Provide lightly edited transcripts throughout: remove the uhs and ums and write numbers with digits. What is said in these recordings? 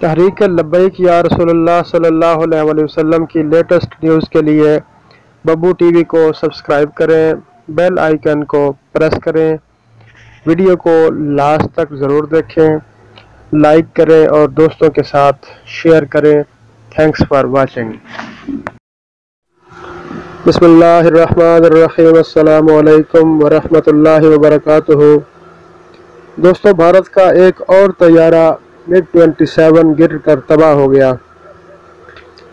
تحریک لبیک یا رسول اللہ صلی اللہ علیہ وسلم کی لیٹسٹ نیوز کے لیے ببو ٹی وی کو سبسکرائب کریں، بیل آئیکن کو پریس کریں، ویڈیو کو لاسٹ تک ضرور دیکھیں، لائک کریں اور دوستوں کے ساتھ شیئر کریں۔ Thanks for watching. بسم اللہ الرحمن الرحیم۔ السلام علیکم ورحمۃ اللہ وبرکاتہ۔ دوستو، بھارت کا ایک اور طیارہ MiG-27 گر کر تباہ ہو گیا۔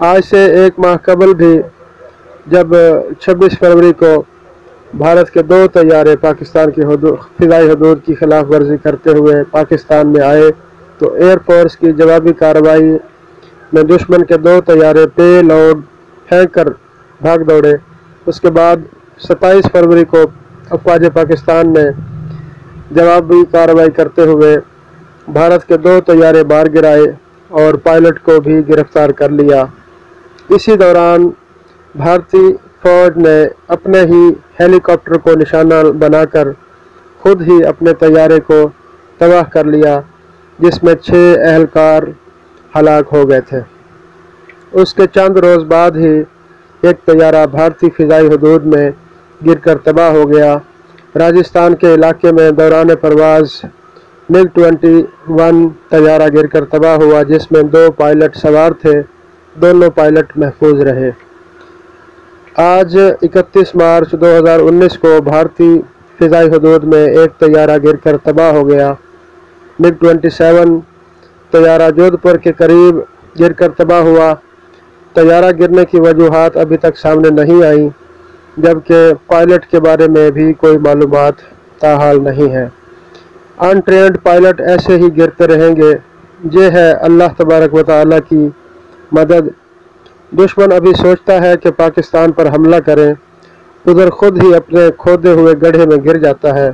آج سے ایک ماہ قبل بھی جب 26 فروری کو بھارت کے 2 طیارے پاکستان کی فضائی حدود کی خلاف ورزی کرتے ہوئے پاکستان میں آئے تو ایئر فورس کی جوابی کارروائی میں دشمن کے 2 طیارے پے لوڈ پھینک کر بھاگ دوڑے۔ اس کے بعد 27 فروری کو افواج پاکستان نے جوابی کارروائی کرتے ہوئے بھارت کے 2 طیارے بار گرائے اور پائلٹ کو بھی گرفتار کر لیا۔ اسی دوران بھارتی فوج نے اپنے ہی ہیلی کاپٹر کو نشانہ بنا کر خود ہی اپنے طیارے کو تباہ کر لیا، جس میں 6 اہلکار ہلاک ہو گئے تھے۔ اس کے چند روز بعد ہی ایک طیارہ بھارتی فضائی حدود میں گر کر تباہ ہو گیا۔ راجستھان کے علاقے میں دوران پرواز MiG-21 طیارہ گر کر تباہ ہوا، جس میں 2 پائلٹ سوار تھے۔ دونوں پائلٹ محفوظ رہے۔ آج 31 مارچ 2019 کو بھارتی فضائی حدود میں ایک طیارہ گر کر تباہ ہو گیا۔ MiG-27 طیارہ جودھ پور کے قریب گر کر تباہ ہوا۔ طیارہ گرنے کی وجوہات ابھی تک سامنے نہیں آئیں، جبکہ پائلٹ کے بارے میں بھی کوئی معلومات تاحال نہیں ہے۔ ان ٹرینڈ پائلٹ ایسے ہی گرتے رہیں گے۔ یہ ہے اللہ تبارک و تعالیٰ کی مدد۔ دشمن ابھی سوچتا ہے کہ پاکستان پر حملہ کریں، ادھر خود ہی اپنے کھودے ہوئے گڑھے میں گر جاتا ہے۔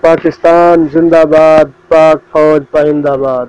پاکستان زندہ باد، پاک فوج پائندہ باد۔